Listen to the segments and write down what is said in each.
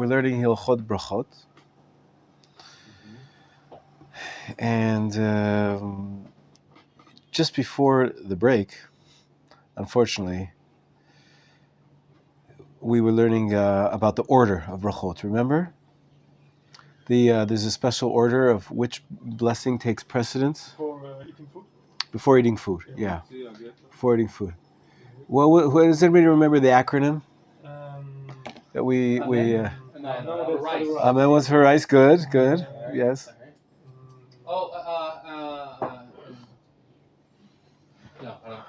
we're learning Hilchot Brachot. And just before the break, unfortunately, we were learning about the order of Brachot. Remember? There's a special order of which blessing takes precedence? Before eating food. Yeah. Before eating food. Well, does anybody remember the acronym? That we rice. Amen was for rice. Good. Yes.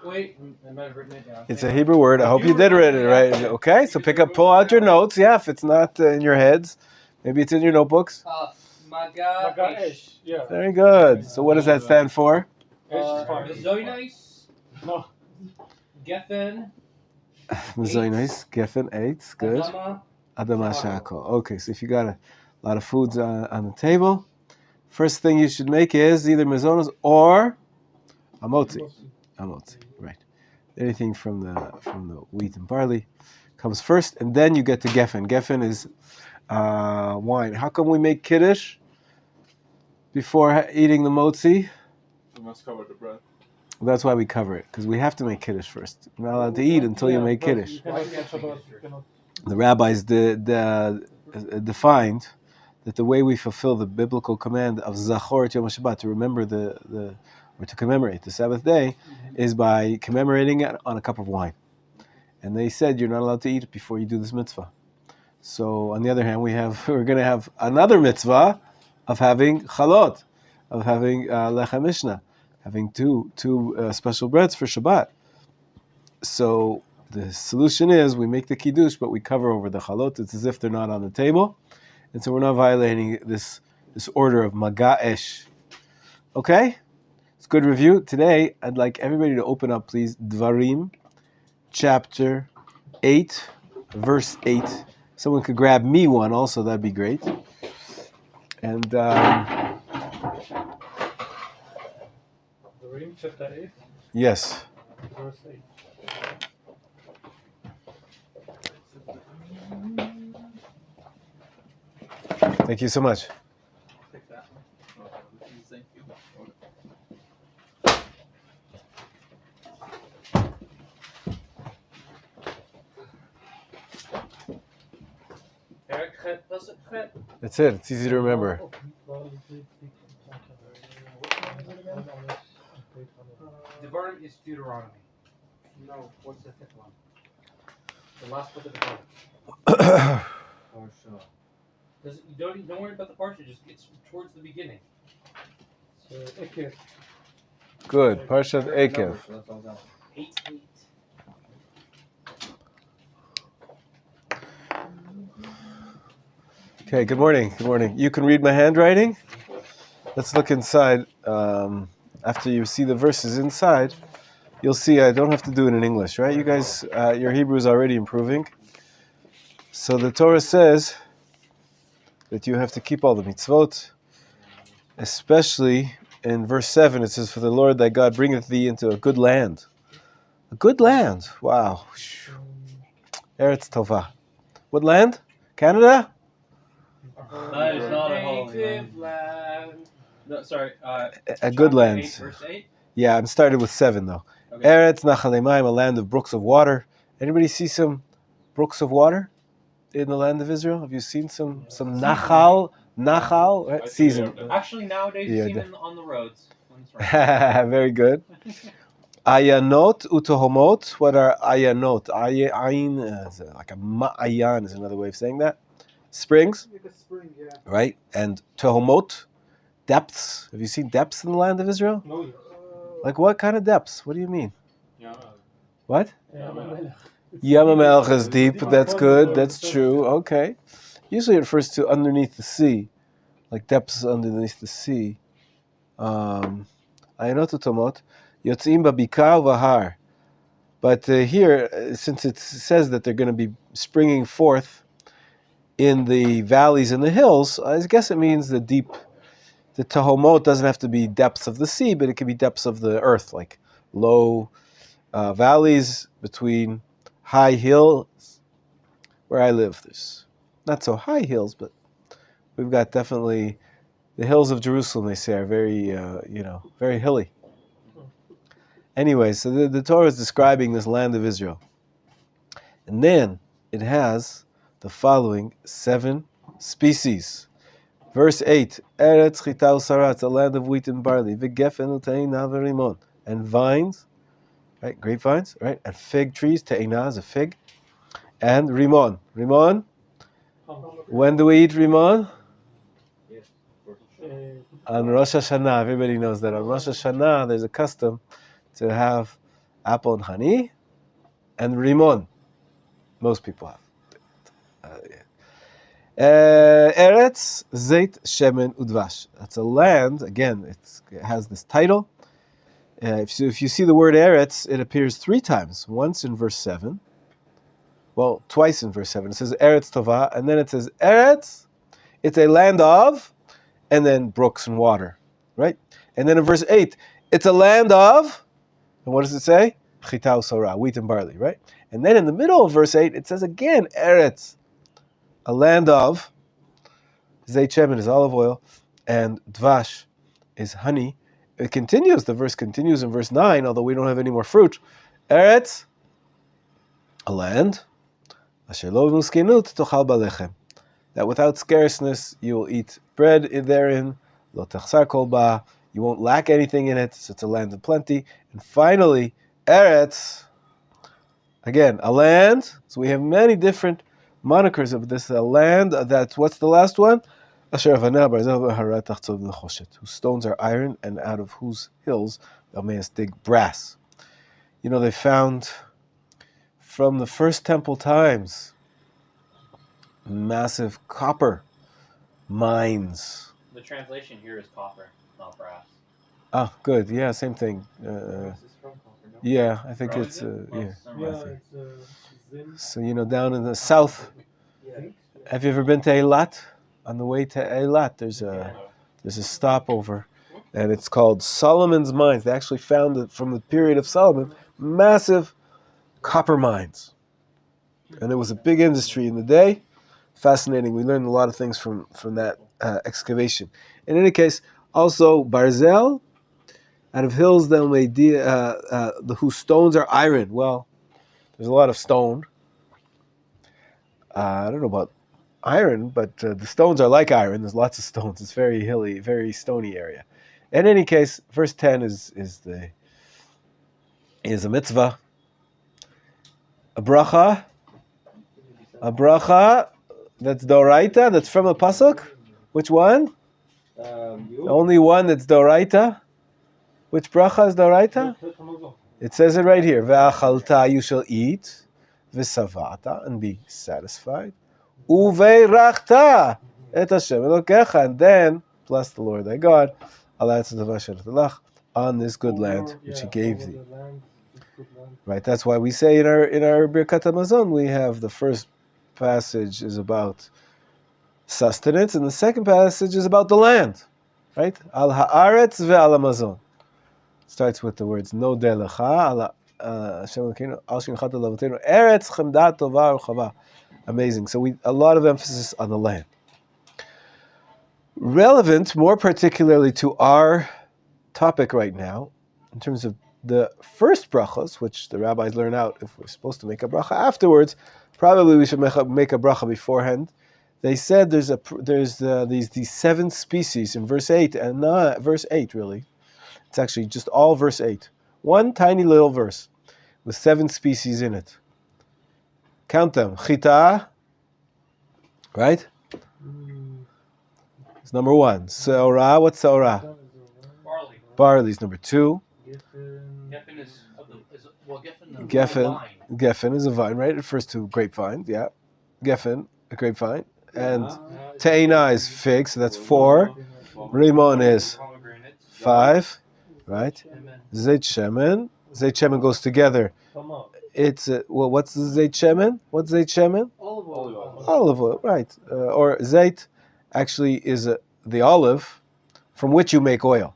Wait, I might have written it down. It's a Hebrew word. I hope you did read it right. Okay, so pull out your notes. Yeah, if it's not in your heads, maybe it's in your notebooks. Maga'ish. Yeah. Very good. So what does that stand for? Zoinice. No. Geffen. Nice. Geffen, 8. Good. Adama Shako. Okay, so if you got a lot of foods on the table, first thing you should make is either mazonos or amotzi. Amotzi, right. Anything from the wheat and barley comes first, and then you get to geffen. Geffen is wine. How come we make kiddush before eating the motzi? We must cover the bread. Well, that's why we cover it, because we have to make kiddush first. You're not allowed to eat until you make kiddush. The rabbis defined that the way we fulfill the biblical command of Zachor et Yom HaShabbat, to remember or to commemorate the Sabbath day, is by commemorating it on a cup of wine. And they said you're not allowed to eat it before you do this mitzvah. So on the other hand, we're going to have another mitzvah of having chalot, of having lechem mishnah, having two special breads for Shabbat. So the solution is we make the kiddush, but we cover over the chalot. It's as if they're not on the table, and so we're not violating this order of maga'ish. Okay, it's a good review. Today, I'd like everybody to open up, please, Dvarim, chapter 8, verse 8. Someone could grab me one also, that'd be great. And Dvarim, chapter 8. Yes. Verse 8. Thank you so much. Take that one. Thank you. That's it. It's easy to remember. Devarim is Deuteronomy. No, what's the fifth one? The last book of the Parsha. Don't worry about the Parsha, just it's towards the beginning. So, Ekev. Good. Parshat Ekev. 8:8. Okay, good morning. Good morning. You can read my handwriting? Let's look inside. After you see the verses inside, you'll see I don't have to do it in English, right? You guys, your Hebrew is already improving. So the Torah says that you have to keep all the mitzvot, especially in verse 7, it says, "For the Lord thy God bringeth thee into a good land." A good land. Wow. Eretz Tova. What land? Canada? That is not a holy land. No, sorry. A good land. 8, verse 8? Yeah, I'm started with 7 though. Okay. Eretz Nachalei Mayim, a land of brooks of water. Anybody see some brooks of water in the land of Israel? Have you seen some Nachal, right? Season. Actually, nowadays you see them on the roads. Very good. Ayanot utohomot. What are ayanot? Ayin, like a ma'ayan is another way of saying that. Springs. Like a spring, yeah. Right? And tohomot, depths. Have you seen depths in the land of Israel? No. Like what kind of depths? What do you mean? Yeah. What? Yam HaMelech is deep. That's good. That's true. Okay. Usually it refers to underneath the sea, like depths underneath the sea. Ayanot utomot, yotzim babikar v'har. But here, since it says that they're going to be springing forth in the valleys and the hills, I guess it means the deep. The Tahomot doesn't have to be depths of the sea, but it can be depths of the earth, like low valleys between high hills. Where I live, there's not so high hills, but we've got definitely the hills of Jerusalem. They say are very, very hilly. Anyway, so the Torah is describing this land of Israel, and then it has the following 7 species. Verse 8: Eretz chita usarat, a land of wheat and barley, v'gefen u'teina v'rimon, and vines, right, grapevines, right, and fig trees. Teina is a fig, and rimon. Rimon. When do we eat rimon? On Rosh Hashanah. Everybody knows that on Rosh Hashanah there's a custom to have apple and honey and rimon. Most people have. Eretz Zeit Shemen Udvash. That's a land. Again, it has this title. If you see the word Eretz, it appears 3 times. Once in verse 7. Well, twice in verse 7. It says Eretz Tova, and then it says Eretz. It's a land of, and then brooks and water, right? And then in verse 8, it's a land of, and what does it say? Chita u'sara, wheat and barley, right? And then in the middle of verse 8, it says again Eretz, a land of, Zeit Shemen is olive oil, and Dvash is honey. It continues, the verse continues in verse 9, although we don't have any more fruit. Eretz, a land, asher lo muskinut tochal balechem, that without scarceness you will eat bread therein, lo tachsar kol ba, you won't lack anything in it, so it's a land of plenty. And finally, Eretz, again, a land, so we have many different monikers of this land. That's, what's the last one? Asher avanah barzel v'harat tachtzov l'choshet, whose stones are iron, and out of whose hills thou mayest dig brass. You know, they found from the first temple times massive copper mines. The translation here is copper, not brass. Ah, good. Yeah, same thing. Yeah, I think it's yeah. So down in the south. Have you ever been to Eilat? On the way to Eilat, there's a stopover, and it's called Solomon's Mines. They actually found it from the period of Solomon, massive copper mines, and it was a big industry in the day. Fascinating. We learned a lot of things from that excavation. In any case, also Barzel, out of hills that whose stones are iron. Well, there's a lot of stone. I don't know about iron, but the stones are like iron. There's lots of stones. It's very hilly, very stony area. In any case, verse 10 is a mitzvah, a bracha, that's doraita, that's from the pasuk. Which one? The only one that's doraita. Which bracha is doraita? It says it right here. Ve'achalta, you shall eat. Ve'savata, and be satisfied. Uve'rachta et Hashem Elokecha, and then bless the Lord thy God on this good land which He gave thee. Right. That's why we say in our Birkat Hamazon we have the first passage is about sustenance, and the second passage is about the land. Right? Al haaretz ve'al Hamazon. Starts with the words Nodeh lecha Hashem Elokeinu al shimcha lavotenu eretz chemda tova u'chava. Amazing. So a lot of emphasis on the land. Relevant, more particularly to our topic right now, in terms of the first brachos, which the rabbis learn out if we're supposed to make a bracha afterwards. Probably we should make a bracha beforehand. They said there's these 7 species in verse 8, and not verse 8 really. It's actually just all verse 8. One tiny little verse with 7 species in it. Count them. Chita, right? It's number 1. Seorah, what's seorah? Barley. Barley is number 2. Geffen is Geffen is a vine, right? It refers to grapevine, yeah. Geffen, a grapevine. And teina is fig, so that's 4. Rimon is 5, right? Zeit Shemen. Zeit Shemen goes together. It's what's the Zeit Shemen? What's Zeit Shemen? Olive oil, right? Or Zeit actually is the olive from which you make oil.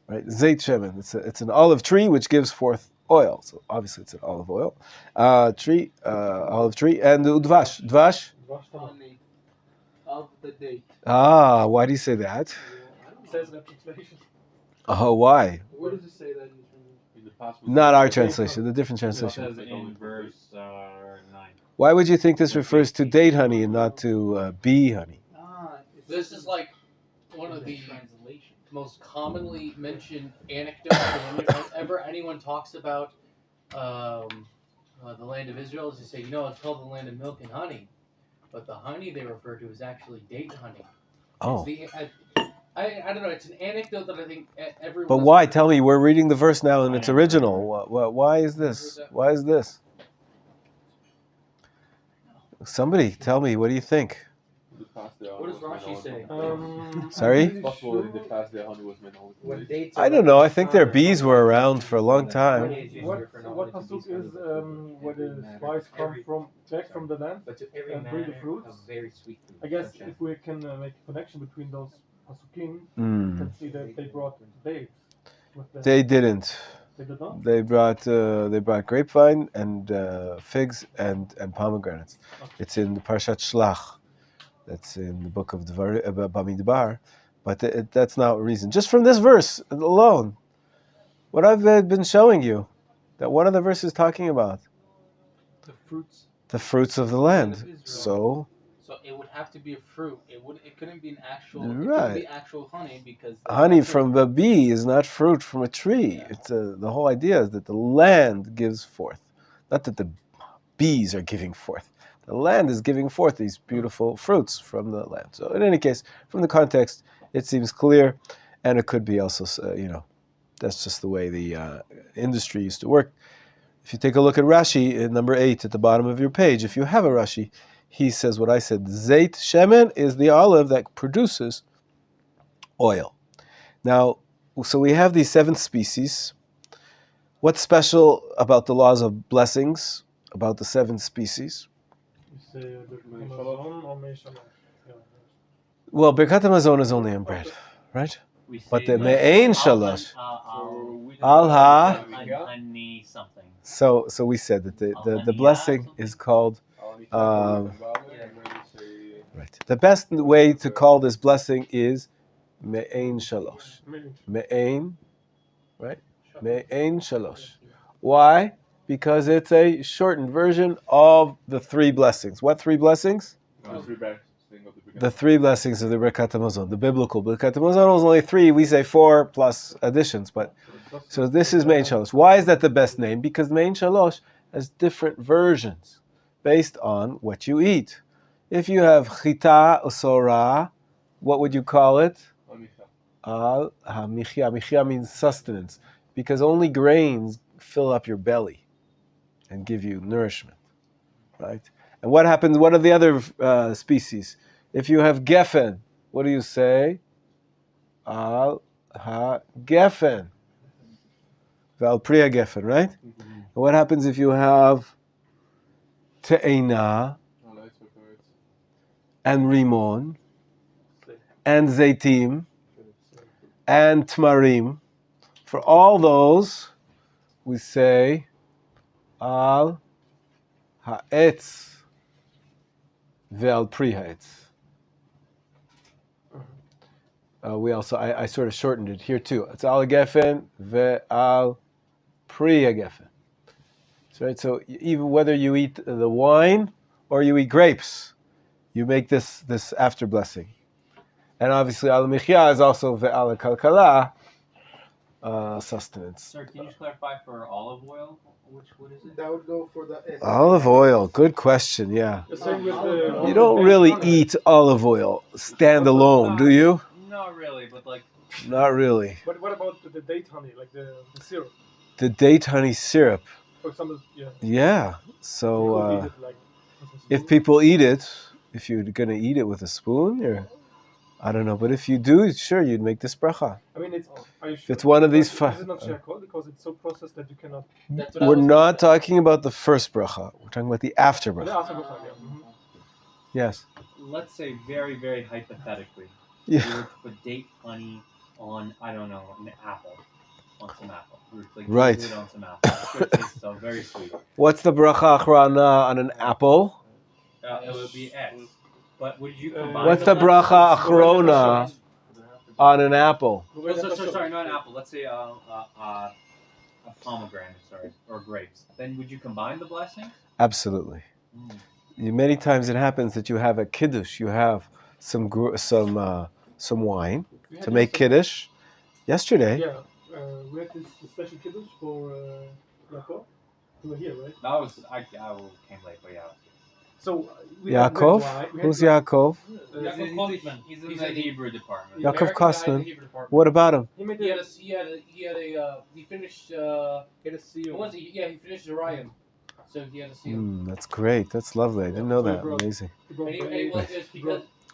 Right? Zeit Shemen. It's an olive tree which gives forth oil. So obviously it's an olive oil tree, olive tree, and udvash. Dvash. honey of the date. Ah, why do you say that? It says in the translation. Oh, why? Where does it say that in the translation? Not our translation, the different It translation. says in verse 9. Why would you think this refers to date honey and not to bee honey? This is like one of the most commonly mentioned anecdotes whenever anyone talks about the land of Israel. Is to say, it's called the land of milk and honey, but the honey they refer to is actually date honey. Oh. I don't know. It's an anecdote that I think everyone. But why? Tell me. We're reading the verse now in its original. Why is this? Why is this? Somebody tell me. What do you think? What does Rashi say? Sorry? When I don't know. I think their bees were around for a long time. What pasuk is where the spice come from back from the land and bring the fruits? I guess if we can make a connection between those pasukim, we can see that they brought dates. They didn't. They did not? They brought grapevine and figs and pomegranates. It's in the Parshat Shlach. That's in the book of Bamidbar. But that's not a reason. Just from this verse alone, what I've been showing you, that one of the verses talking about the fruits of the land. So it would have to be a fruit. It couldn't be an actual. It right. couldn't be actual honey because honey from a bee is not fruit from a tree. Yeah. It's the whole idea is that the land gives forth, not that the bees are giving forth. The land is giving forth these beautiful fruits from the land. So in any case, from the context, it seems clear, and it could be also, that's just the way the industry used to work. If you take a look at Rashi in number 8 at the bottom of your page, if you have a Rashi, he says what I said. Zait shemen is the olive that produces oil. Now, so we have these 7 species. What's special about the laws of blessings, about the 7 species? Well, Birkat Hamazon is only on bread, right? But the Me'ein Shalosh, Al Ha. Honey something. So we said that the blessing is called. Right. The best way to call this blessing is Me'ein Shalosh. Me'ein, right? Me'ein Shalosh. Why? Because it's a shortened version of the 3 blessings. What 3 blessings? The 3 blessings of the Birkat Hamazon, the biblical Birkat Hamazon was only 3. We say 4 plus additions, but so this is Mein Shalosh. Why is that the best name? Because Mein Shalosh has different versions based on what you eat. If you have chita or sorah, what would you call it? Al ha-michya. Michya means sustenance, because only grains fill up your belly and give you nourishment, right? And what happens? What are the other species? If you have geffen, what do you say? Al ha-geffen. Val priya geffen, right? And what happens if you have te'ena and rimon and zaitim and tmarim? For all those, we say al ha'etz ve'al pri ha'etz. We also, I sort of shortened it here too. It's al gefen ve'al pri gefen. Right. So even whether you eat the wine or you eat grapes, you make this after blessing. And obviously al michya is also ve'al kalkala, sustenance. Sir, can you just clarify for olive oil? What is it? That would go for the Olive oil, good question, yeah. The same with the, You don't really eat olive oil standalone, do you? Not really, but like. Not really. But what about the date honey, like the syrup? The date honey syrup. For example, yeah. Yeah, so People eat it like with a if spoon. people eat it, if you're going to eat it with a spoon, or I don't know, but if you do, sure, you'd make this bracha. I mean, If it's one of these Is it not shakol because it's so processed that you cannot? That's what I We're was not talking about the first bracha. We're talking about the after Yeah, bracha. after bracha, yeah. Mhm. Yes. Let's say very, very hypothetically, Yeah. you were to put date honey on, I don't know, an apple. On some apple. We were to, like, Right. do it on some apple. It's good taste, so very sweet. What's the bracha achrana on an apple? it would be X. But would you combine? What's the bracha achrona on an apple? Sorry, not an apple. Let's say a pomegranate, or grapes. Then would you combine the blessings? Absolutely. Many times it happens that you have a kiddush. You have some wine to make kiddush. Yesterday. Yeah, we had this special kiddush for Yaakov. You were here, right? That was I came late, but yeah. So Yaakov? Who's Yaakov? Yaakov Kostman. He's in the Hebrew department. Yaakov Kostman. What about him? He finished. He finished Orion. So he had a seal. That's great. That's lovely. I didn't know that. Amazing.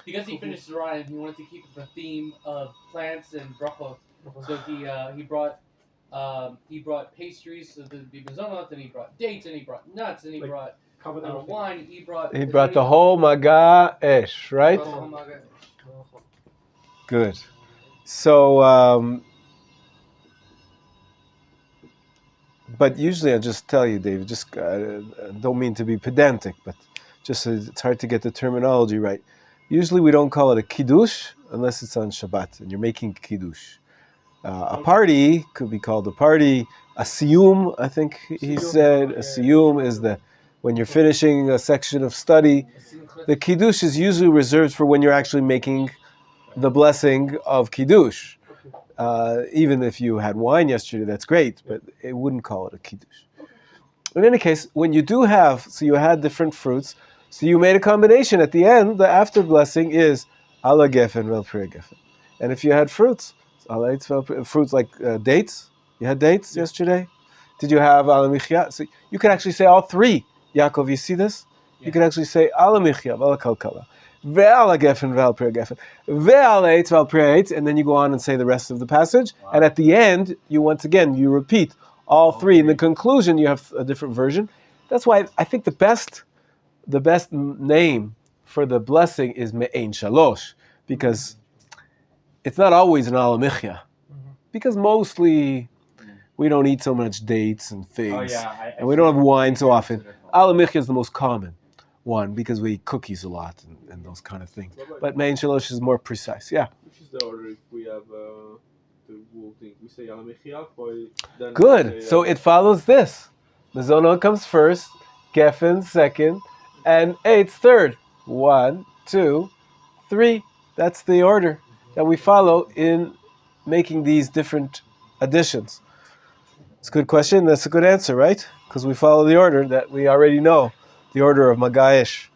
Because he finished Orion, he wanted to keep the theme of plants and brachot. So he brought pastries to the bizonot, and he brought dates, and he brought nuts, and he brought wine. He brought the whole maga esh, right? Good. So, but usually I just tell you, David, just don't mean to be pedantic, but just it's hard to get the terminology right. Usually we don't call it a kiddush unless it's on Shabbat and you're making kiddush. A party could be called a party. A siyum, I think he said. A siyum is when you're finishing a section of study. The kiddush is usually reserved for when you're actually making the blessing of kiddush. Even if you had wine yesterday, that's great, but it wouldn't call it a kiddush. In any case, when you do have, so you had different fruits, so you made a combination. At the end, the after blessing is ala gefen vel pri gefen. And if you had fruits, fruits like dates, you had dates yesterday? Did you have ala michya? So you could actually say all three. Yaakov, you see this? Yeah. You could actually say ala michya vel kalkala. Ve'ala gefen vel pri gefen. Ve'ala eitz vel pri eitz. And then you go on and say the rest of the passage. Wow. And at the end, you repeat all three. In the conclusion, you have a different version. That's why I think the best name for the blessing is Me'ein Shalosh, because it's not always an ala michya. Because mostly we don't eat so much dates and figs, and we don't have wine so often. Ala michya is the most common one because we eat cookies a lot and those kind of things. But Me'ein Shalosh is more precise. Yeah. Which is the order if we have the whole thing? We say ala michya, then good. So it follows this. Mezonot comes first, gefen second, and eitz third. 1, 2, 3. That's the order that we follow in making these different additions. It's a good question. That's a good answer, right? Because we follow the order that we already know, the order of Maga'ish,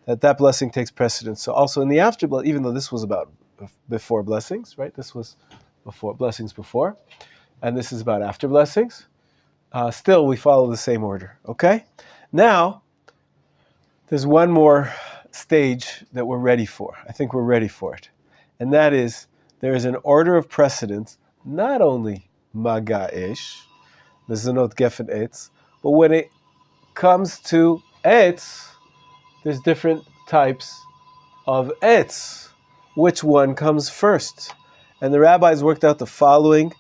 that blessing takes precedence. So also in the after, even though this was about before blessings, right? This was before blessings before, and this is about after blessings. Still, we follow the same order. Okay? Now, there's one more stage that we're ready for. I think we're ready for it. And that is, there is an order of precedence, not only Maga'ish, Mezonot Gefen Eitz, but when it comes to Eitz, there's different types of Eitz. Which one comes first? And the rabbis worked out the following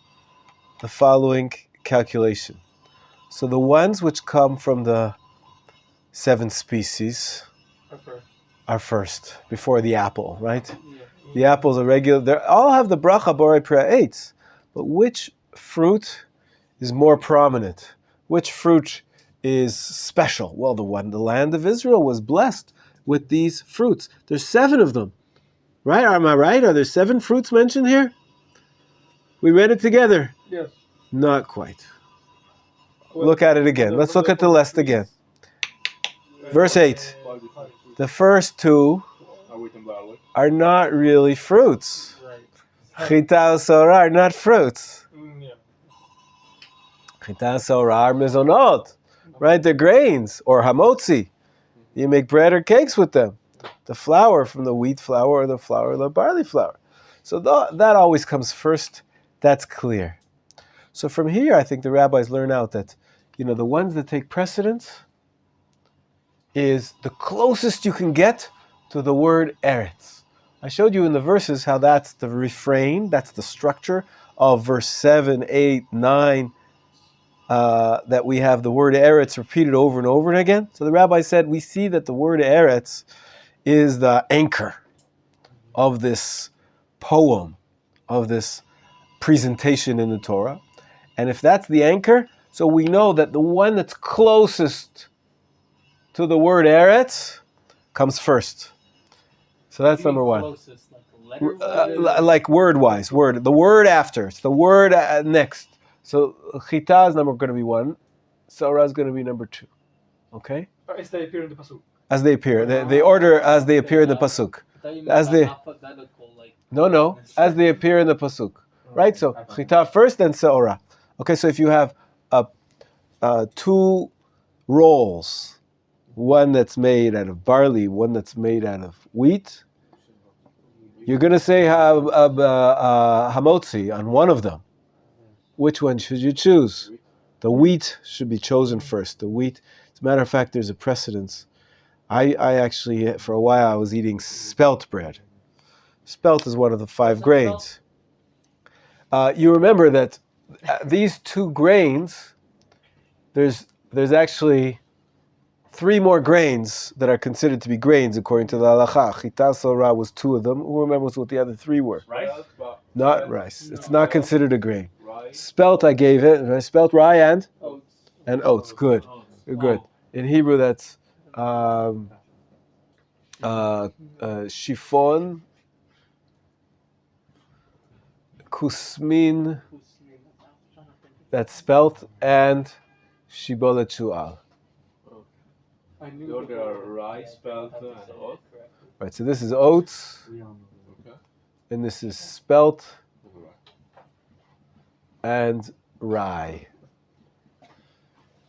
calculation. So the ones which come from the 7 species are first, before the apple, right? Yeah. The apples are regular. They all have the bracha borei pri eitz. But which fruit is more prominent? Which fruit is special? Well, the land of Israel was blessed with these fruits. There's 7 of them. Right? Am I right? Are there 7 fruits mentioned here? We read it together. Yes. Not quite. Look at it again. Let's look at the list again. Verse 8. The first 2 are not really fruits. Chita Sora are not fruits. Chita Sora are mezonot. Right? They're grains or hamotzi. You make bread or cakes with them. The flour from the wheat flour or the flour of the barley flour. So that always comes first. That's clear. So from here, I think the rabbis learn out that, the ones that take precedence is the closest you can get to the word eretz. I showed you in the verses how that's the refrain, that's the structure of verse 7, 8, 9, that we have the word Eretz repeated over and over again. So the rabbi said, we see that the word Eretz is the anchor of this poem, of this presentation in the Torah. And if that's the anchor, so we know that the one that's closest to the word Eretz comes first. So that's number one. Closest, like letter-wise? Like word-wise, the word after. It's the word next. So Chita is going to be 1. Seorah is going to be number 2. Okay? As they appear in the pasuk. As they appear. They order as they appear in the pasuk. As they... No. As they appear in the pasuk. Right? So Chita first, then Seorah. Okay, so if you have 2 rolls, one that's made out of barley, one that's made out of wheat, you're going to say hamotzi on one of them. Which one should you choose? The wheat should be chosen first. The wheat, as a matter of fact, there's a precedence. I actually, for a while, I was eating spelt bread. Spelt is one of the 5 grains. You remember that these 2 grains, there's actually 3 more grains that are considered to be grains according to the halacha. Chita Seorah was 2 of them. Who remembers what the other 3 were? Rice? Not rice. It's not considered a grain. Spelt, I gave it. I spelt rye and oats. Good. Good. In Hebrew, that's chiffon, kusmin, that's spelt, and shibolet shu'al. There are rice, spelt, and oats. Right, so this is oats, and this is spelt, and rye.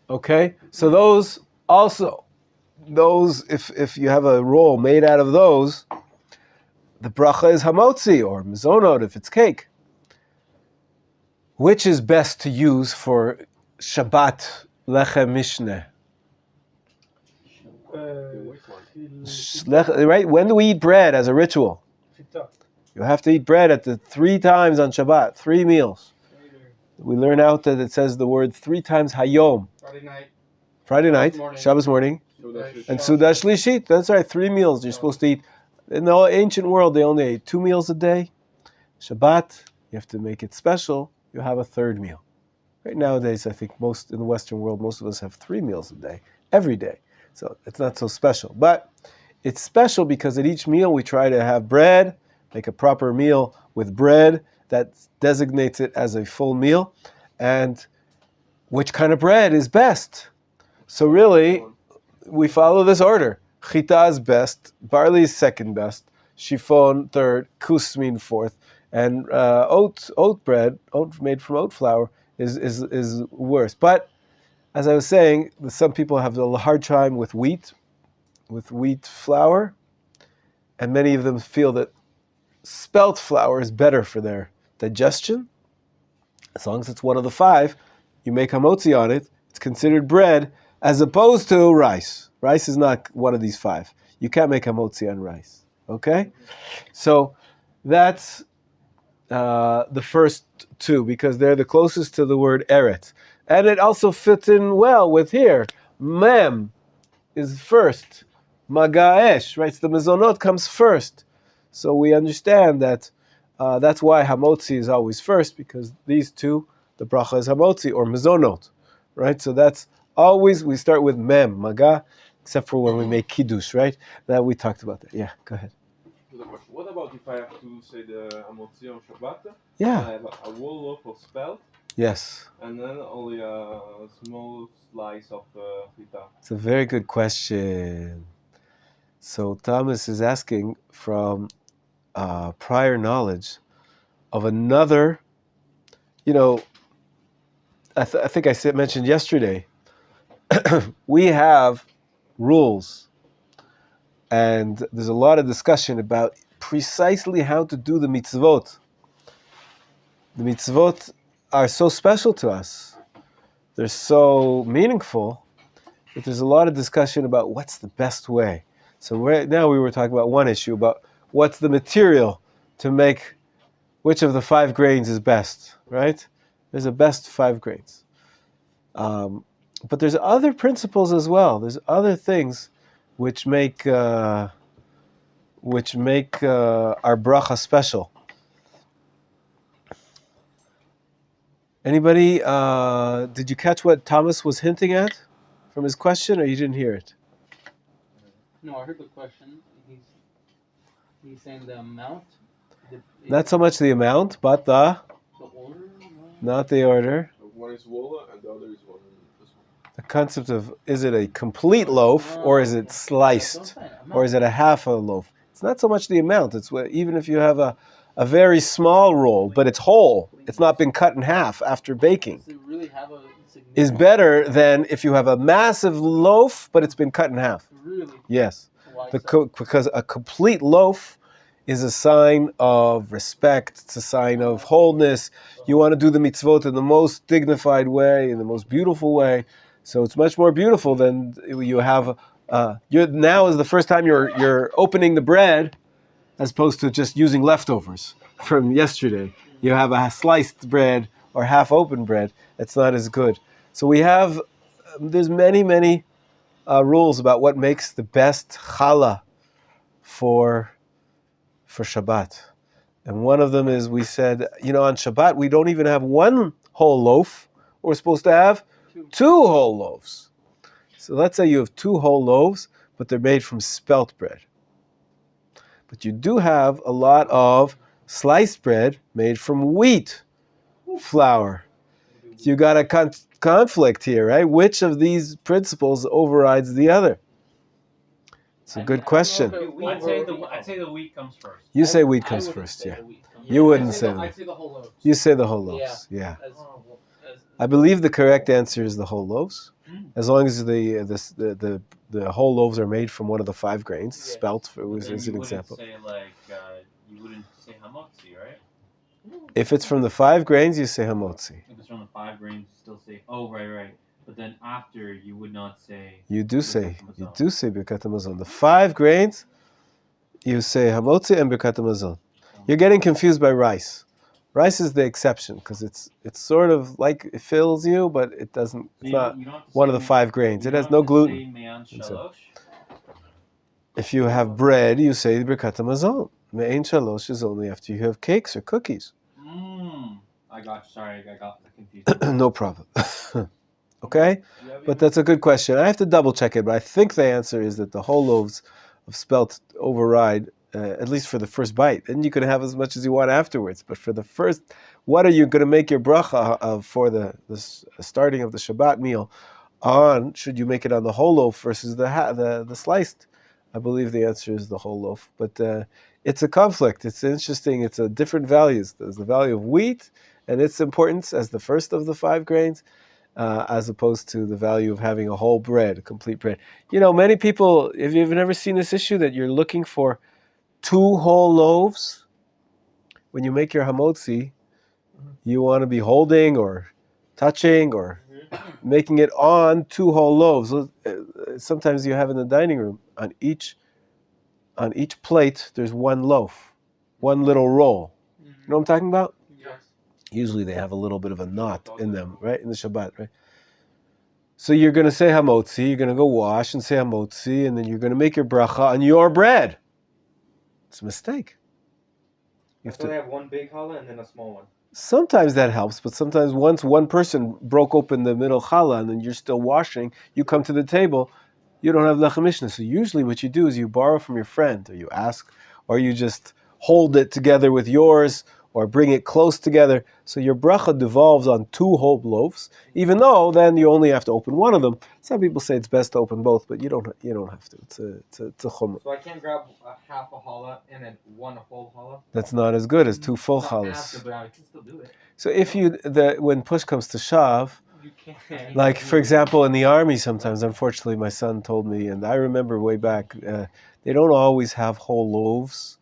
Okay, so those, if you have a roll made out of those, the bracha is hamotzi, or mizonot if it's cake. Which is best to use for Shabbat lechem mishneh? Right? When do we eat bread as a ritual? You have to eat bread at the 3 times on Shabbat, 3 meals. We learn out that it says the word 3 times hayom. Friday night, Shabbos morning, and Sudah Shlishit. That's right, 3 meals you're supposed to eat. In the ancient world, they only ate 2 meals a day. Shabbat, you have to make it special. You have a 3rd meal. Right nowadays, I think in the Western world, most of us have 3 meals a day, every day. So it's not so special. But it's special because at each meal we try to have bread, make a proper meal with bread that designates it as a full meal. And which kind of bread is best? So really, we follow this order. Chita is best, barley is 2nd best, chiffon 3rd, kusmin 4th, and oat bread, oat made from oat flour, is worse. But as I was saying, some people have a hard time with wheat flour, and many of them feel that spelt flour is better for their digestion. As long as it's one of the 5, you make hamotzi on it, it's considered bread, as opposed to rice. Rice is not one of these 5. You can't make hamotzi on rice. Okay? So that's the first 2, because they're the closest to the word Eretz. And it also fits in well with here. Mem is first. Magaesh, right? So the mezonot comes first. So we understand that that's why hamotzi is always first, because these 2, the bracha is hamotzi, or mezonot, right? So that's always, we start with mem, maga, except for when we make kiddush, right? That we talked about that. Yeah, go ahead. What about if I have to say the hamotzi on Shabbat? Yeah. I have a whole loaf of spelt. Yes. And then only a small slice of chita. It's a very good question. So Thomas is asking from prior knowledge of another, I think I mentioned yesterday, we have rules, and there's a lot of discussion about precisely how to do the mitzvot. The mitzvot are so special to us. They're so meaningful that there's a lot of discussion about what's the best way. So right now we were talking about one issue, about what's the material to make, which of the 5 grains is best, right? There's a best 5 grains. But there's other principles as well. There's other things which make our bracha special. Anybody? Did you catch what Thomas was hinting at from his question, or you didn't hear it? No, I heard the question. He's saying the amount. Not so much the amount, but the order. not the order. One is wola and the other is one. The concept of, is it a complete loaf, or is it sliced, or is it a half a loaf? It's not so much the amount. It's even if you have a very small roll, but it's whole, it's not been cut in half after baking, Does it really have a significance? is better than if you have a massive loaf, but it's been cut in half. Really? Yes. Why so? Because a complete loaf is a sign of respect, it's a sign of wholeness. You want to do the mitzvot in the most dignified way, in the most beautiful way. So it's much more beautiful than you have. Now is the first time you're opening the bread, as opposed to just using leftovers from yesterday. You have a sliced bread or half-open bread. It's not as good. So we have. There's many rules about what makes the best challah for Shabbat, and one of them is, we said, on Shabbat we don't even have one whole loaf. We're supposed to have two whole loaves. So let's say you have two whole loaves, but they're made from spelt bread. But you do have a lot of sliced bread made from wheat flour. You got a conflict here, right? Which of these principles overrides the other? It's a good question. I'd say the wheat comes first. You say wheat comes first, yeah. You wouldn't say I'd say the whole loaves. You say the whole loaves, yeah. As I believe the correct answer is the whole loaves, as long as the whole loaves are made from one of the 5 grains. Yeah. Spelt is an example. You wouldn't say hamotzi, right? If it's from the 5 grains, you say hamotzi. If it's from the 5 grains, you still say, oh, right. But then after, you would not say. You do say birkat hamazon. The 5 grains, you say hamotzi and birkat hamazon. You're getting confused by rice. Rice is the exception because it's sort of like it fills you, but it doesn't. It's not one of the 5 grains. It has no gluten. If you have bread, you say birkat hamazon. Me'en shalosh is only after you have cakes or cookies. I got confused. No problem. Okay, but that's a good question. I have to double check it, but I think the answer is that the whole loaves of spelt override. At least for the first bite. Then you can have as much as you want afterwards. But for the first, what are you going to make your bracha for the starting of the Shabbat meal on? Should you make it on the whole loaf versus the sliced? I believe the answer is the whole loaf. But it's a conflict. It's interesting. It's a different values. There's the value of wheat and its importance as the first of the 5 grains, as opposed to the value of having a whole bread, a complete bread. Many people, if you've never seen this issue, that you're looking for 2 whole loaves. When you make your hamotzi, you want to be holding or touching or making it on 2 whole loaves. Sometimes you have in the dining room, on each plate, there's 1 loaf, 1 little roll. You know what I'm talking about? Yes. Usually they have a little bit of a knot in them, right? In the Shabbat, right? So you're going to say hamotzi, you're going to go wash and say hamotzi, and then you're going to make your bracha on your bread. It's a mistake. So they have one big challah and then a small one. Sometimes that helps, but sometimes once one person broke open the middle challah and then you're still washing, you come to the table, you don't have lechem mishnah. So usually what you do is you borrow from your friend, or you ask, or you just hold it together with yours, or bring it close together. So your bracha devolves on 2 whole loaves, even though then you only have to open one of them. Some people say it's best to open both, but you don't have to. It's a chumrah. So I can't grab half a challah and then 1 whole challah? That's not as good as 2 full challahs. But I can still do it. So if when push comes to shove, You can't. like for example in the army sometimes, unfortunately my son told me, and I remember way back, they don't always have whole loaves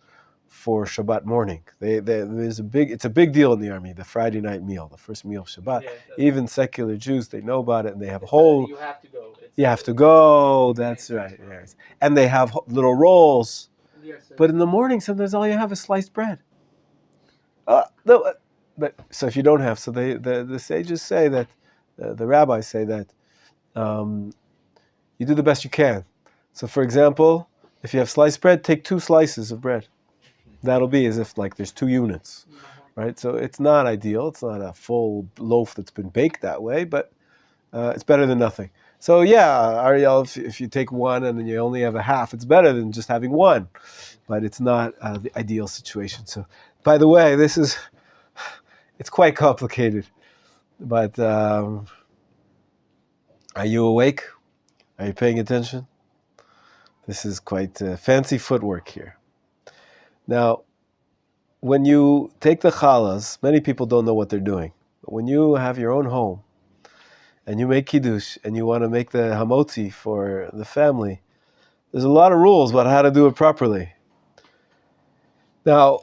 for Shabbat morning. It's a big deal in the army, the Friday night meal, the first meal of Shabbat. Even secular Jews, they know about it, and they have whole. You have to go. You have to go. That's right. Yes. And they have little rolls. Yes, But in the morning, sometimes all you have is sliced bread. But so if you don't have, so the sages say that the rabbis say that you do the best you can. So, for example, if you have sliced bread, take 2 slices of bread. That'll be as if like there's 2 units, right? So it's not ideal. It's not a full loaf that's been baked that way, but it's better than nothing. So yeah, Ariel, if you take 1 and then you only have a half, it's better than just having 1, but it's not the ideal situation. So, by the way, it's quite complicated, but are you awake? Are you paying attention? This is quite fancy footwork here. Now, when you take the challahs, many people don't know what they're doing. But when you have your own home, and you make kiddush, and you want to make the hamotzi for the family, there's a lot of rules about how to do it properly. Now,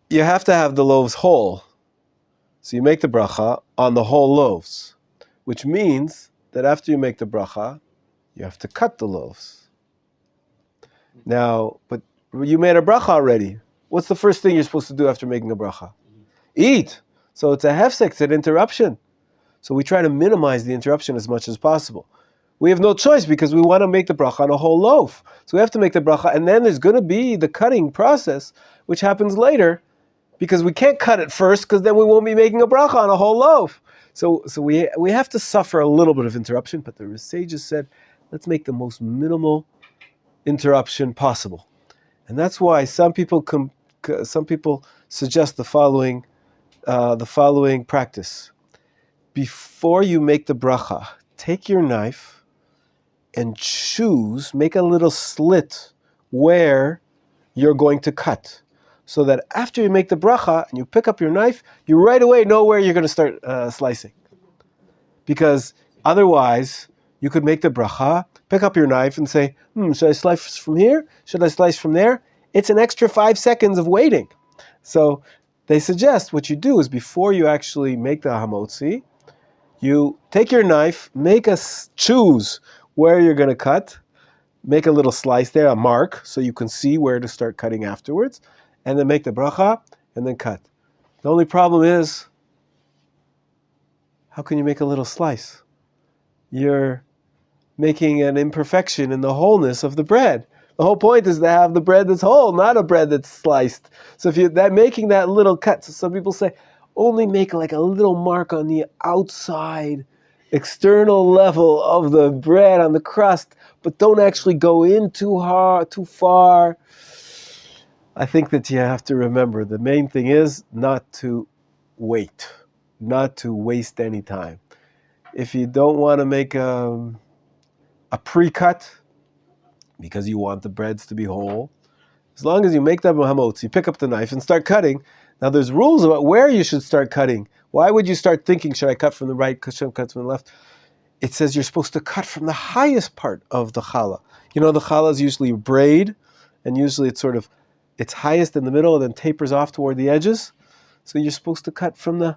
you have to have the loaves whole. So you make the bracha on the whole loaves, which means that after you make the bracha, you have to cut the loaves. Now, but you made a bracha already. What's the first thing you're supposed to do after making a bracha? Eat. So it's a hefsek, it's an interruption. So we try to minimize the interruption as much as possible. We have no choice because we want to make the bracha on a whole loaf. So we have to make the bracha, and then there's going to be the cutting process, which happens later, because we can't cut it first, because then we won't be making a bracha on a whole loaf. So we have to suffer a little bit of interruption, but the sages said, let's make the most minimal interruption possible. And that's why some people suggest the following practice. Before you make the bracha, take your knife and make a little slit where you're going to cut. So that after you make the bracha and you pick up your knife, you right away know where you're going to start slicing. Because otherwise, you could make the bracha, pick up your knife and say, should I slice from here? Should I slice from there? It's an extra 5 seconds of waiting. So they suggest what you do is before you actually make the hamotzi, you take your knife, choose where you're going to cut, make a little slice there, a mark, so you can see where to start cutting afterwards, and then make the bracha, and then cut. The only problem is, how can you make a little slice? You're making an imperfection in the wholeness of the bread. The whole point is to have the bread that's whole, not a bread that's sliced. So if you're making that little cut, so some people say, only make like a little mark on the outside, external level of the bread, on the crust, but don't actually go in too far. I think that you have to remember the main thing is not to wait, not to waste any time. If you don't want to make a pre-cut because you want the breads to be whole, as long as you make them hamotzi, you pick up the knife and start cutting. Now there's rules about where you should start cutting. Why would you start thinking, should I cut from the right, should I cut from the left? It says you're supposed to cut from the highest part of the challah. You know, the challah is usually braid, and usually it's highest in the middle and then tapers off toward the edges. So you're supposed to cut from the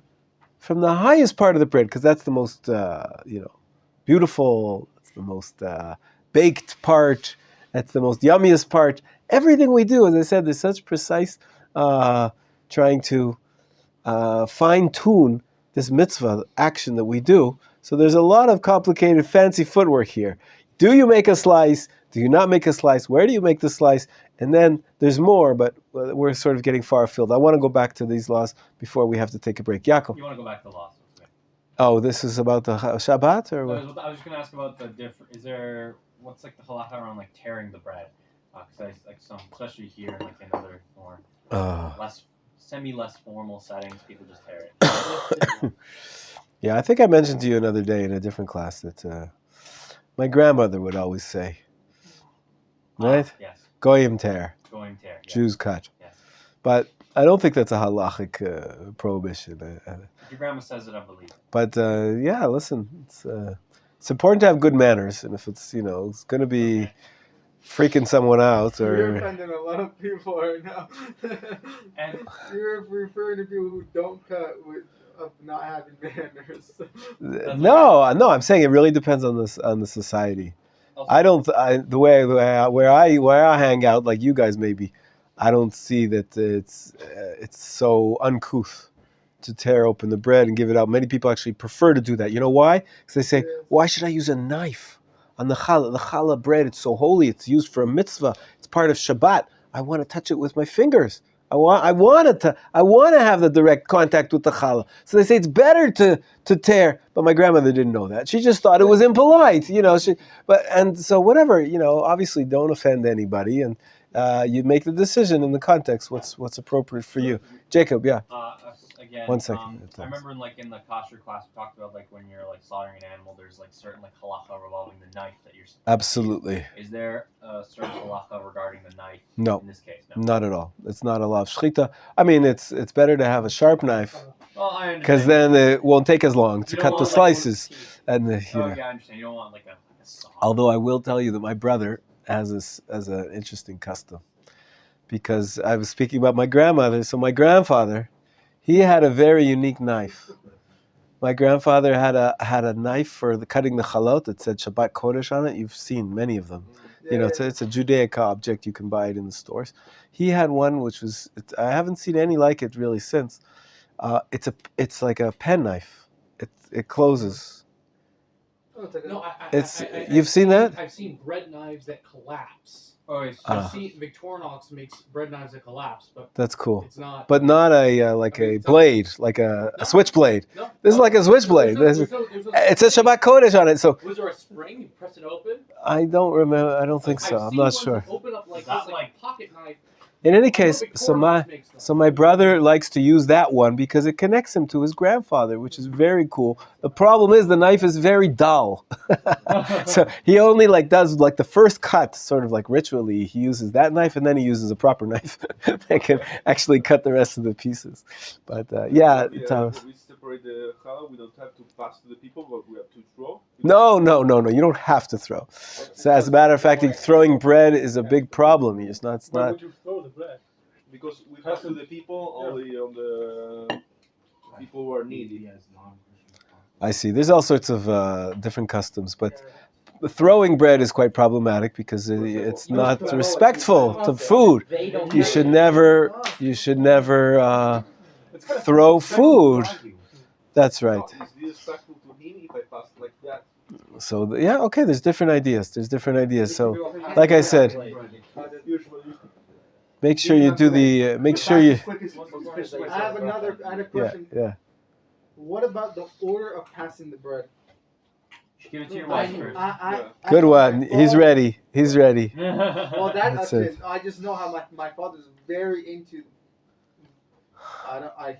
highest part of the bread, because that's the most beautiful, it's the most baked part, that's the most yummiest part. Everything we do, as I said, there's such precise trying to fine-tune this mitzvah action that we do. So there's a lot of complicated, fancy footwork here. Do you make a slice? Do you not make a slice? Where do you make the slice? And then there's more, but we're sort of getting far afield. I want to go back to these laws before we have to take a break. Yaakov. You want to go back to the laws? Okay. Oh, this is about the Shabbat, or what? I was just going to ask about the different. What's like the halacha around like tearing the bread? Because especially here, like in other more less formal settings, people just tear it. Yeah, I think I mentioned to you another day in a different class that my grandmother would always say, right? Yes. Goyim tear. Goyim tear. Yes. Jews cut. Yes. But I don't think that's a halachic prohibition. If your grandma says it, I believe it. But yeah, listen, it's important to have good manners, and if it's it's going to be freaking someone out, or You're offending a lot of people right now. And you're referring to people who don't cut of not having manners. No, I'm saying it really depends on the society. Also, where I hang out, like you guys maybe, I don't see that it's so uncouth to tear open the bread and give it out. Many people actually prefer to do that. You know why? Because they say, why should I use a knife on the challah? The challah bread, it's so holy. It's used for a mitzvah. It's part of Shabbat. I want to touch it with my fingers. I want to have the direct contact with the challah. So they say it's better to tear. But my grandmother didn't know that. She just thought it was impolite, so whatever, obviously don't offend anybody, and you make the decision in the context what's appropriate for you. Jacob, yeah. Again, 1 second. I remember in the kosher class we talked about when you're slaughtering an animal, there's certain halacha revolving the knife that you're. Absolutely. Is there a certain halacha regarding the knife? No. In this case, no. Not at all. It's not a law of shechita. I mean, it's better to have a sharp knife. Well, I understand. Because then it won't take as long to cut the slices. Yeah, I understand. You don't want a saw. Although I will tell you that my brother has this as an interesting custom. Because I was speaking about my grandmother. So my grandfather, he had a very unique knife. My grandfather had a knife for cutting the chalot that said Shabbat Kodesh on it. You've seen many of them. It's a Judaic object. You can buy it in the stores. He had one which was, I haven't seen any like it really since. It's like a pen knife. It closes. You've seen that? I've seen bread knives that collapse. Oh, I've seen Victorinox makes bread knives that collapse, but that's cool. It's not. But not a blade, like a switchblade. No, this is like a switchblade. It says Shabbat Kodesh on it. So was there a spring? You press it open? I don't remember. I don't think so. I'm not sure. Open up like this, like pocket knife. In any case, so my brother likes to use that one because it connects him to his grandfather, which is very cool. The problem is the knife is very dull. So he only does the first cut, sort of ritually. He uses that knife and then he uses a proper knife that can actually cut the rest of the pieces. But we separate the challah. We don't have to pass to the people, but we have to throw. No. You don't have to throw. So as a matter of fact, throwing bread is a big problem. It's not. Why would you throw the bread? Because we pass to the people only on the people who are needy. I see. There's all sorts of different customs, but throwing bread is quite problematic because it's not respectful to food. You should never throw food. That's right. It's disrespectful to him if I pass like that. So okay. There's different ideas. So, like I said, make sure you do the. Make sure you. I have a question. Yeah. What about the order of passing the bread? Give it to your wife first. Good one. He's ready. Well, that's it. I just know how my father's very into.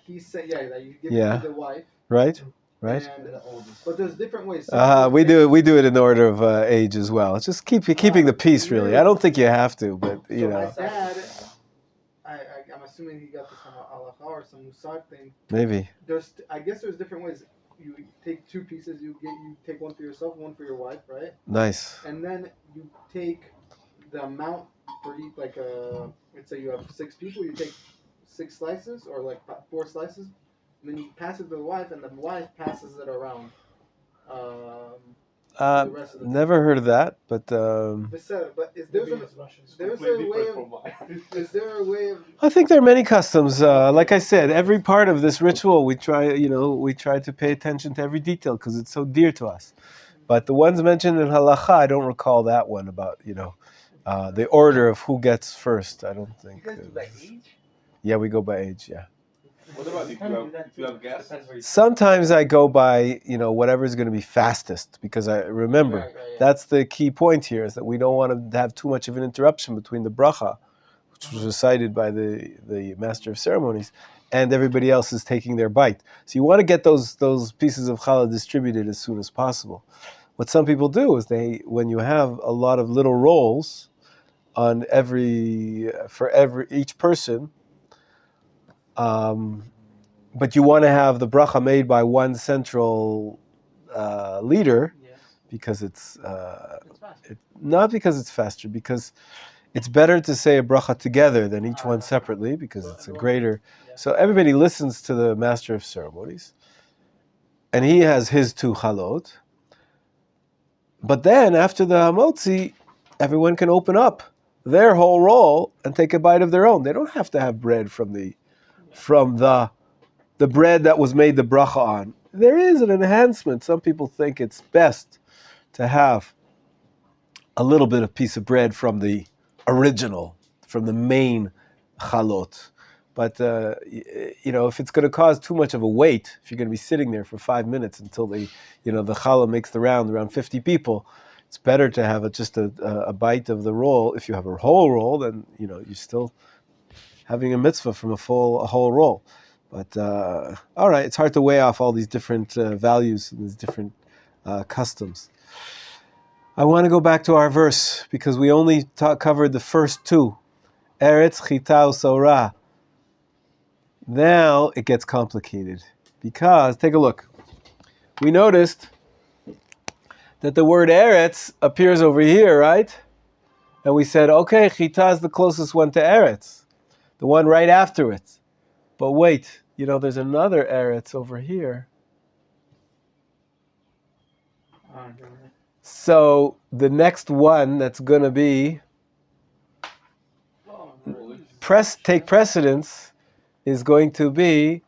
He said that you give it to the wife. Right. But there's different ways. We do it in the order of age as well. It's just keeping the peace. Really, I don't think you have to, but My dad, I'm assuming he got this from Allah or some Musar thing. Maybe. I guess there's different ways. You take two pieces. You take one for yourself, one for your wife, right? Nice. And then you take the amount for each. Let's say you have 6 people. You take 6 slices or 4 slices. And then you pass it to the wife, and the wife passes it around. Never heard of that, but. Is there a way of? I think there are many customs. Like I said, every part of this ritual, we try to pay attention to every detail because it's so dear to us. But the ones mentioned in halacha, I don't recall that one about the order of who gets first. I don't think. You guys do by age? Yeah, we go by age. Yeah. What about if you have gas? Sometimes I go by, whatever is going to be fastest because I remember that's the key point here is that we don't want to have too much of an interruption between the bracha, which was recited by the master of ceremonies, and everybody else is taking their bite. So you want to get those pieces of challah distributed as soon as possible. What some people do is when you have a lot of little rolls on each person. But you want to have the bracha made by one central leader because it's not because it's faster, because it's better to say a bracha together than each one separately because it's a greater. So everybody listens to the master of ceremonies, and he has his 2 chalot. But then after the hamotzi, everyone can open up their whole roll and take a bite of their own. They don't have to have bread from the the bread that was made the bracha on. There is an enhancement. Some people think it's best to have a little bit of piece of bread from the original, from the main chalot. But, if it's going to cause too much of a wait, if you're going to be sitting there for 5 minutes until the challah makes the round around 50 people, it's better to have just a bite of the roll. If you have a whole roll, then, you're still having a mitzvah from a whole roll. But, all right, it's hard to weigh off all these different values and these different customs. I want to go back to our verse because we only covered the first two. Eretz, Chita, Sorah. Now it gets complicated because, take a look. We noticed that the word Eretz appears over here, right? And we said, okay, Chita is the closest one to Eretz, the one right after it. But wait, there's another Eretz over here. So the next one that's going to be take precedence is going to be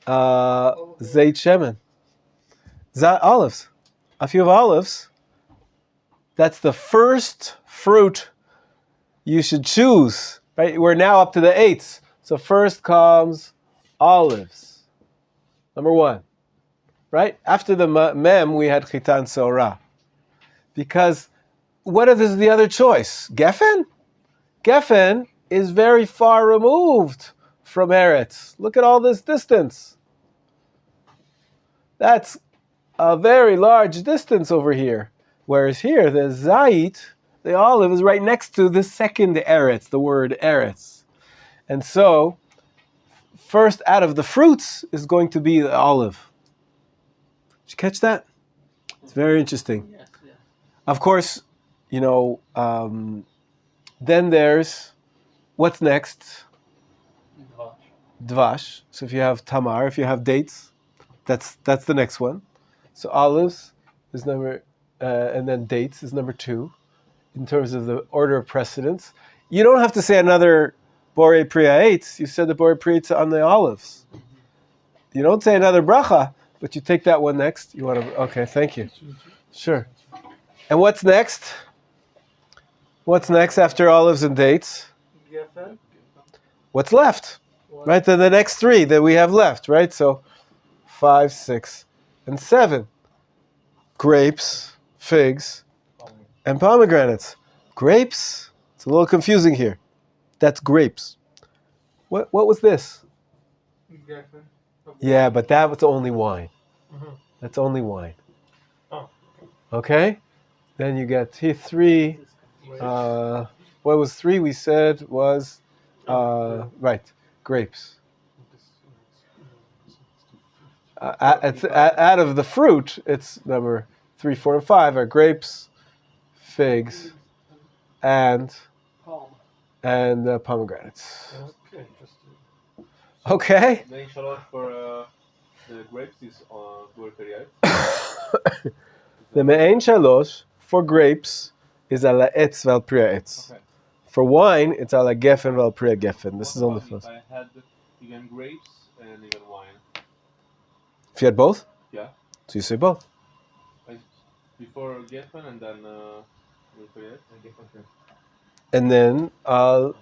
Zayt Shemen. Olives. A few of olives. That's the first fruit you should choose. Right? We're now up to the eights. So first comes olives. Number one. Right? After the mem, we had chitan sorah. Because what is the other choice? Geffen? Geffen is very far removed from Eretz. Look at all this distance. That's a very large distance over here. Whereas here, the zayit, the olive, is right next to the second Eretz, the word Eretz. And so, first out of the fruits is going to be the olive. Did you catch that? It's very interesting. Yes. Of course, then there's, what's next? Dvash. So if you have tamar, if you have dates, that's the next one. So olives is number, and then dates is number 2 in terms of the order of precedence. You don't have to say another borei pri'aetz. You said the borei pri'aetz on the olives. You don't say another bracha, but you take that one next. You want to? Okay, thank you. Sure. And what's next? What's next after olives and dates? What's left? Right, then the next 3 that we have left, right? So 5, 6, and 7. Grapes, figs, and pomegranates. Grapes? It's a little confusing here. That's grapes. What was this? Yeah, but that was only wine. That's only wine. Okay? Then you get 3. What was 3 we said was, right, grapes. Out of the fruit, it's number 3, 4, and 5 are grapes, figs, and pomegranates. Okay. The inshallah for the grapes is on Bulgaria. The me'ein shalosh for grapes is ala etz val priya etz. Okay. For wine, it's ala geffen val priya geffen. This is on the first. I had even grapes and even wine. If you had both? Yeah. So you say both. Before geffen and then And then al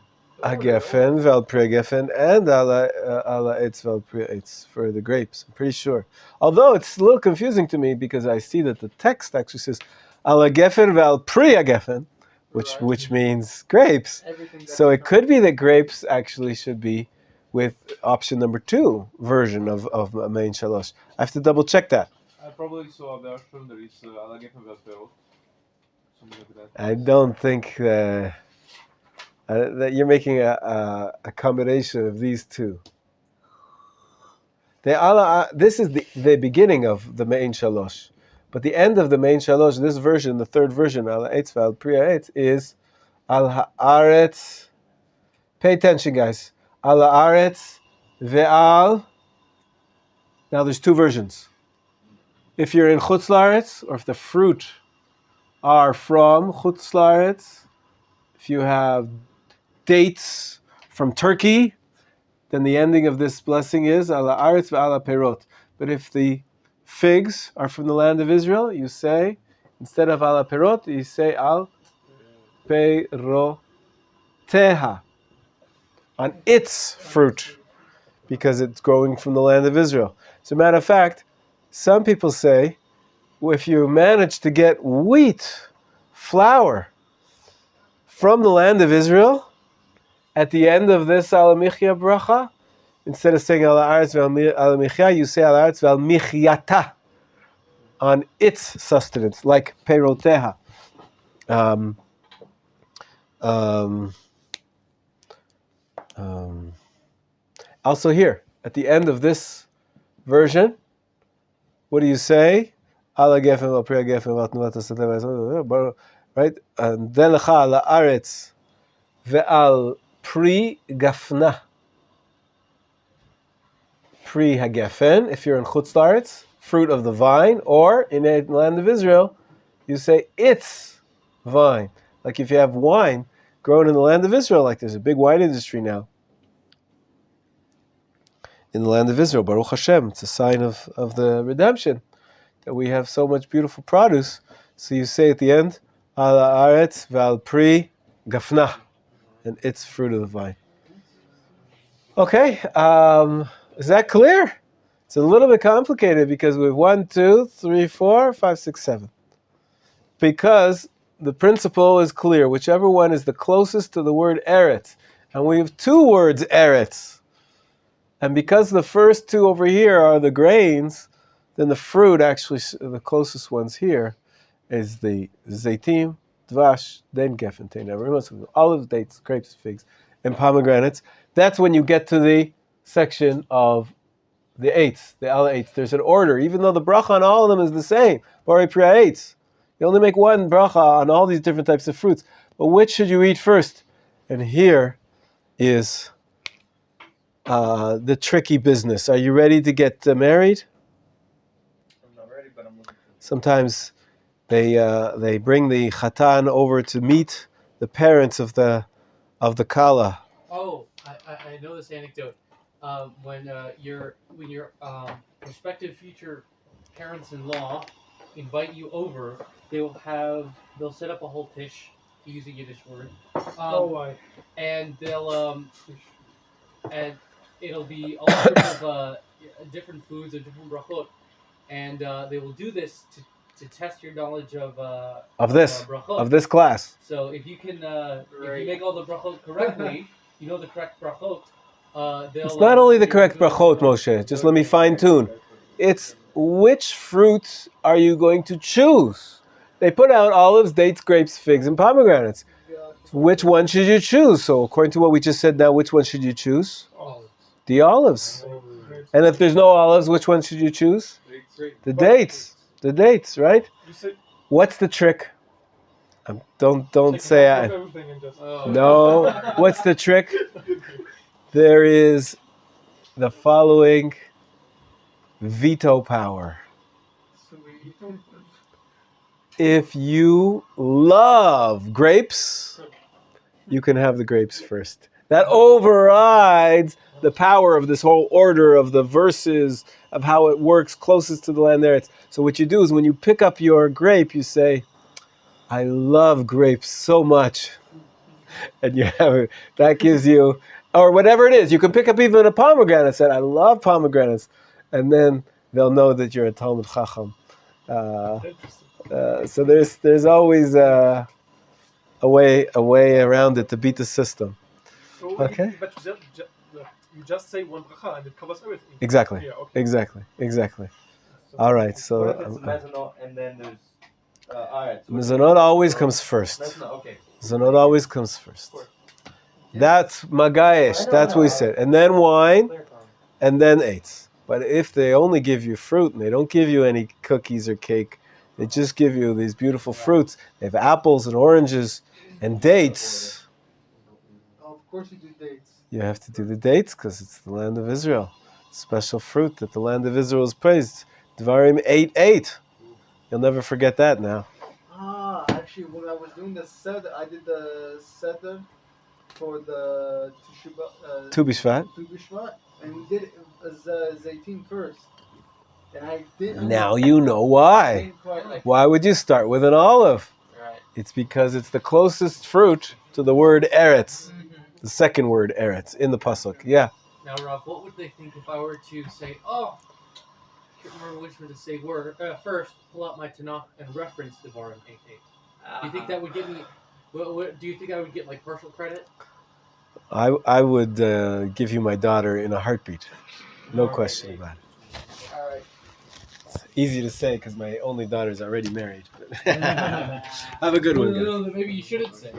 geffen val priya geffen and ala etz val priya etz for the grapes. I'm pretty sure. Although it's a little confusing to me because I see that the text actually says ala geffen val priya geffen, which means grapes. So it could be that grapes actually should be with option number 2 version of main shalosh. I have to double check that. I probably saw a version there is ala geffen val perot. Something like that. I don't think that you're making a combination of these two. This is the beginning of the main shalosh. But the end of the main shalosh, this version, the third version, al eitz val priya eitz, is al haaretz. Pay attention, guys. Al haaretz ve'al. Now there's 2 versions. If you're in chutz laaretz, or if the fruit are from chutz laaretz, if you have dates from Turkey, then the ending of this blessing is ala aretz ve'ala perot. But if the figs are from the land of Israel, you say, instead of ala perot, you say al peroteha, on its fruit, because it's growing from the land of Israel. As a matter of fact, some people say, if you manage to get wheat, flour, from the land of Israel, at the end of this ala michya bracha, instead of saying ala aretz ve'ala michya, you say ala aretz ve'al michyata, on its sustenance, like peroteha. Also here, at the end of this version, what do you say? Ala gefen al priya gefen al tnuat hasadeh, right? And delecha ala aretz ve'al pri gafna. Pri hagefen, if you're in Chutz La'aretz, fruit of the vine, or in the land of Israel, you say its vine. Like if you have wine grown in the land of Israel, like there's a big wine industry now in the land of Israel, Baruch Hashem, it's a sign of the redemption, that we have so much beautiful produce. So you say at the end, ala aretz ve'al pri gafna, and its fruit of the vine. Okay, is that clear? It's a little bit complicated because we have 1, 2, 3, 4, 5, 6, 7. Because the principle is clear. Whichever one is the closest to the word eretz. And we have 2 words eretz. And because the first 2 over here are the grains, then the fruit, actually, the closest ones here, is the zaitim, dvash, then gefen, tein, olives, dates, grapes, figs, and pomegranates. That's when you get to the section of the eights, the ala eights. There's an order, even though the bracha on all of them is the same. Borei priya eights. You only make one bracha on all these different types of fruits. But which should you eat first? And here is the tricky business. Are you ready to get married? I'm not ready, but I'm looking. Sometimes they bring the chatan over to meet the parents of the kala. Oh, I know this anecdote. When your prospective future parents-in-law invite you over, they'll set up a whole tish, to use a Yiddish word. And they'll and it'll be all sorts of different foods and different brachot, and they will do this to test your knowledge of this class. So if you can if you make all the brachot correctly, you know the correct brachot. It's not only the correct brachot, Moshe. Just let me fine tune. It's which fruits are you going to choose? They put out olives, dates, grapes, figs, and pomegranates. Which one should you choose? So according to what we just said now, which one should you choose? The olives. And if there's no olives, which one should you choose? The dates. The dates, right? What's the trick? Don't say I. No. What's the trick? There is the following veto power. If you love grapes, you can have the grapes first. That overrides the power of this whole order of the verses of how it works closest to the land there. So what you do is when you pick up your grape, you say, I love grapes so much. And you have it. That gives you, or whatever it is. You can pick up even a pomegranate and say, I love pomegranates. And then they'll know that you're a Talmud Chacham. So there's always a way around it to beat the system. Okay? But you just say one bracha and it covers everything. Exactly. Yeah, okay. Exactly. All right. So What if it's mezonot and then there's mezonot always comes first. Okay. Mezonot always comes first. That's magayesh. That's what we said. And then wine, and then eights. But if they only give you fruit and they don't give you any cookies or cake, they just give you these beautiful fruits. They have apples and oranges and dates. Oh, of course you do dates. You have to do the dates because it's the land of Israel. Special fruit that the land of Israel is praised. Dvarim 8:8. You'll never forget that now. Actually, when I was doing the seder, I did the seder for the Tu B'Shvat. Tu B'Shvat, and we did it as Zaytin first. And I didn't. Now you know why. Why would you start with an olive? Right. It's because it's the closest fruit to the word eretz, the second word eretz in the pasuk. Yeah. Now, Rob, what would they think if I were to say, "Oh, I can't remember which one to say word first"? Pull out my Tanakh and reference Devarim 8:8. Do you think that would get me? Do you think I would get like partial credit? I would give you my daughter in a heartbeat. No question about it. All right. It's easy to say because my only daughter's already married. Have a good one, guys. Maybe you shouldn't say.